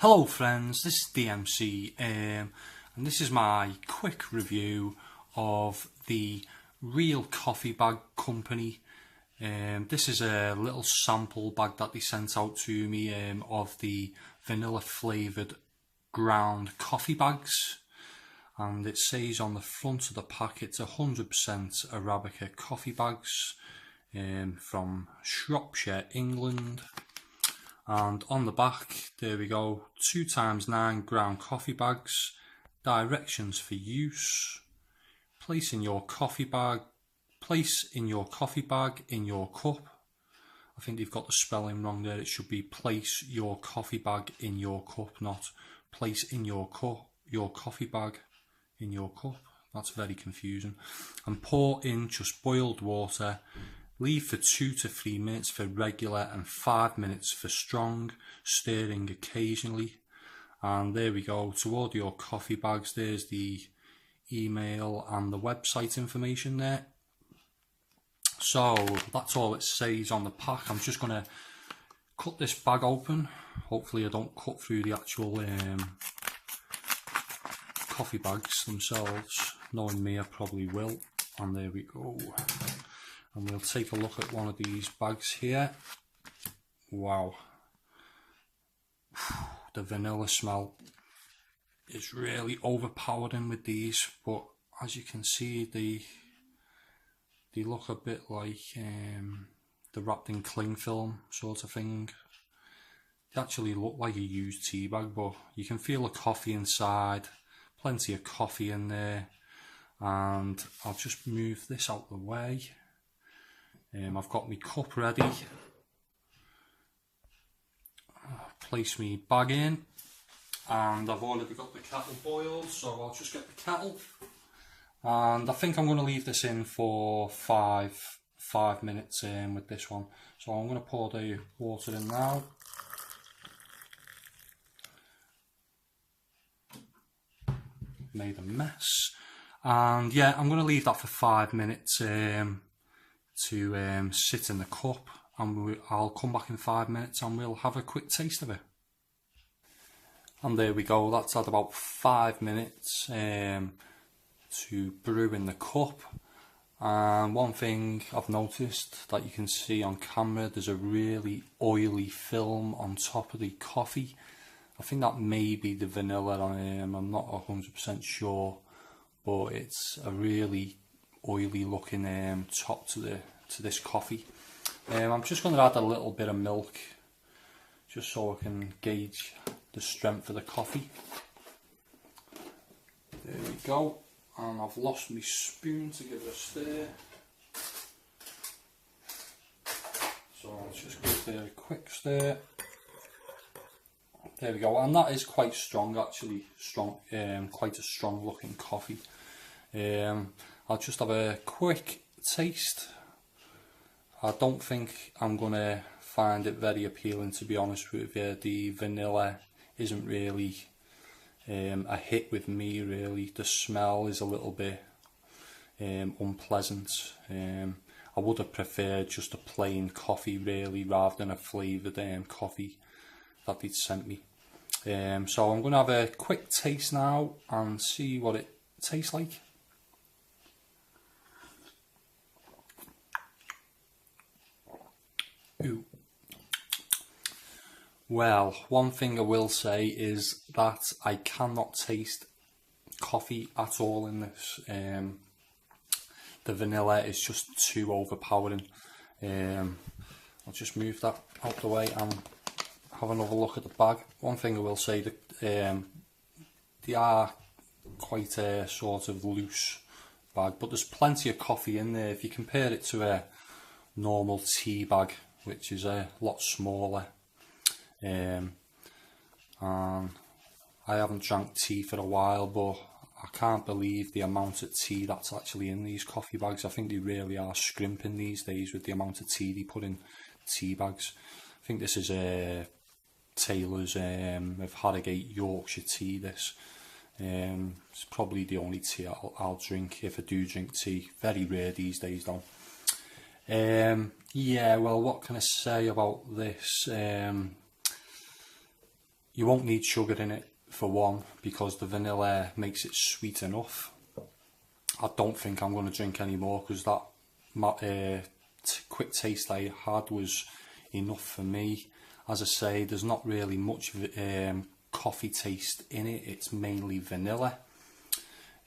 Hello friends, this is DMC and this is my quick review of the Real Coffee Bag Company. This is a little sample bag that they sent out to me of the vanilla flavoured ground coffee bags, and it says on the front of the pack it's 100% Arabica coffee bags from Shropshire, England. And on the back, there we go, 2x9 ground coffee bags, directions for use, place in your coffee bag in your cup. I think they've got the spelling wrong there. It should be place your coffee bag in your cup, not place in your coffee bag in your cup. That's very confusing. And pour in just boiled water. Leave for 2 to 3 minutes for regular and 5 minutes for strong, stirring occasionally. And there we go, to order your coffee bags, there's the email and the website information there. So that's all it says on the pack. I'm just going to cut this bag open. Hopefully I don't cut through the actual coffee bags themselves. Knowing me, I probably will. And there we go. And we'll take a look at one of these bags here. Wow, the vanilla smell is really overpowering with these, but as you can see, they look a bit like they're wrapped in cling film sort of thing. They actually look like a used tea bag, but you can feel the coffee inside, plenty of coffee in there. And I'll just move this out the way. I've got my cup ready. Place my bag in, and I've already got the kettle boiled, so I'll just get the kettle. And I think I'm going to leave this in for five minutes with this one. So I'm going to pour the water in now. Made a mess. And yeah, I'm going to leave that for 5 minutes. To sit in the cup, and I'll come back in 5 minutes and we'll have a quick taste of it. And there we go, that's had about 5 minutes to brew in the cup. And one thing I've noticed that you can see on camera, there's a really oily film on top of the coffee. I think that may be the vanilla on it, I'm not 100% sure, but it's a really oily looking top to this coffee. I'm just going to add a little bit of milk just so I can gauge the strength of the coffee. There we go, and I've lost my spoon to give it a stir, so I'll just give it a quick stir. There we go, and that is quite strong actually, quite a strong looking coffee. I'll just have a quick taste. I don't think I'm going to find it very appealing, to be honest with you. The vanilla isn't really a hit with me really. The smell is a little bit unpleasant. I would have preferred just a plain coffee really, rather than a flavoured coffee that they'd sent me. So I'm going to have a quick taste now and see what it tastes like. Ooh. Well, one thing I will say is that I cannot taste coffee at all in this. The vanilla is just too overpowering. I'll just move that out the way and have another look at the bag. One thing I will say, that they are quite a sort of loose bag, but there's plenty of coffee in there. If you compare it to a normal tea bag, which is a lot smaller, and I haven't drank tea for a while, but I can't believe the amount of tea that's actually in these coffee bags. I think they really are scrimping these days with the amount of tea they put in tea bags. I think this is a Taylor's of Harrogate Yorkshire tea. This it's probably the only tea I'll drink if I do drink tea. Very rare these days though. Yeah, well, what can I say about this? You won't need sugar in it for one, because the vanilla makes it sweet enough. I don't think I'm going to drink any more, because that quick taste I had was enough for me. As I say, there's not really much coffee taste in it. It's mainly vanilla.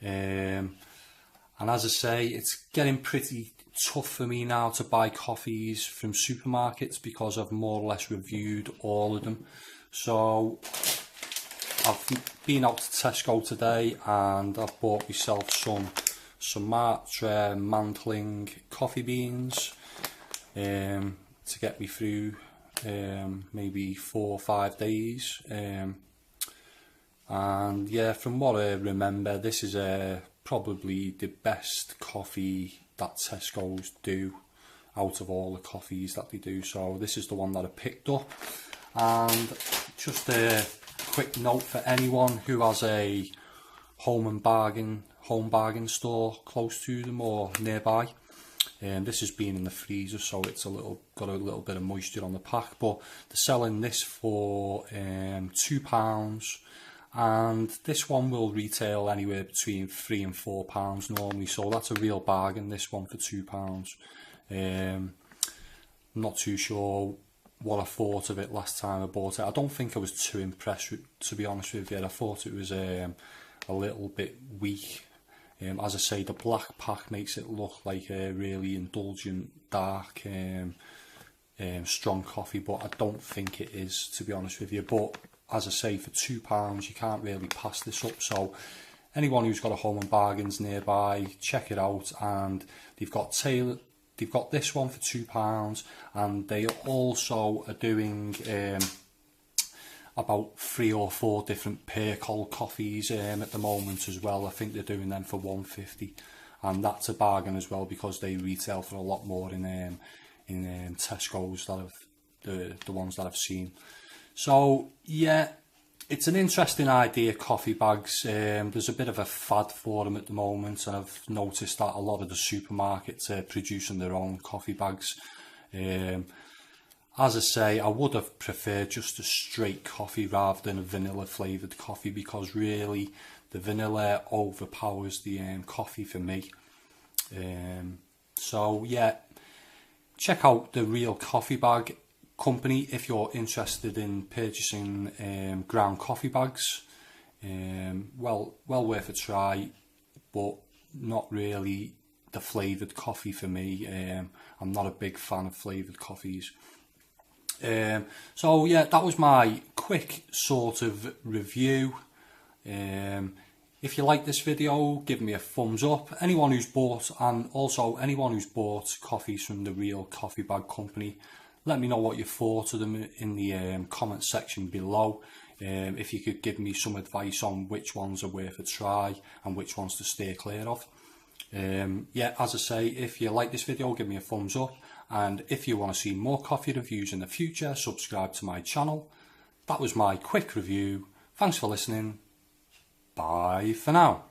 And as I say, it's getting pretty tough for me now to buy coffees from supermarkets, because I've more or less reviewed all of them. So I've been out to Tesco today and I've bought myself some Sumatra mantling coffee beans to get me through maybe 4 or 5 days. And yeah, from what I remember, this is probably the best coffee that Tesco's do out of all the coffees that they do. So this is the one that I picked up. And just a quick note for anyone who has a home bargain store close to them or nearby. This has been in the freezer, so it's got a little bit of moisture on the pack, but they're selling this for £2, and this one will retail anywhere between £3 and £4 normally, so that's a real bargain, this one for £2. I'm not too sure what I thought of it last time I bought it. I don't think I was too impressed with, to be honest with you. I thought it was a little bit weak. As I say, the black pack makes it look like a really indulgent, dark, strong coffee, but I don't think it is, to be honest with you. But as I say, for £2 you can't really pass this up. So anyone who's got a home and bargains nearby, check it out. And they've got this one for £2, and they also are doing about 3 or 4 different Percol coffees at the moment as well. I think they're doing them for £1.50, and that's a bargain as well, because they retail for a lot more in Tesco's the ones that I've seen. So yeah, it's an interesting idea, coffee bags. There's a bit of a fad for them at the moment, and I've noticed that a lot of the supermarkets are producing their own coffee bags. As I say, I would have preferred just a straight coffee rather than a vanilla flavoured coffee, because really the vanilla overpowers the coffee for me. So yeah, check out the Real Coffee Bag company if you're interested in purchasing ground coffee bags. Well worth a try, but not really the flavoured coffee for me. I'm not a big fan of flavoured coffees. So yeah, that was my quick sort of review. If you like this video, give me a thumbs up. Anyone who's bought, and also anyone who's bought coffees from the Real Coffee Bag company, let me know what you thought of them in the comment section below. If you could give me some advice on which ones are worth a try and which ones to stay clear of. Yeah, as I say, if you like this video, give me a thumbs up. And if you want to see more coffee reviews in the future, subscribe to my channel. That was my quick review. Thanks for listening. Bye for now.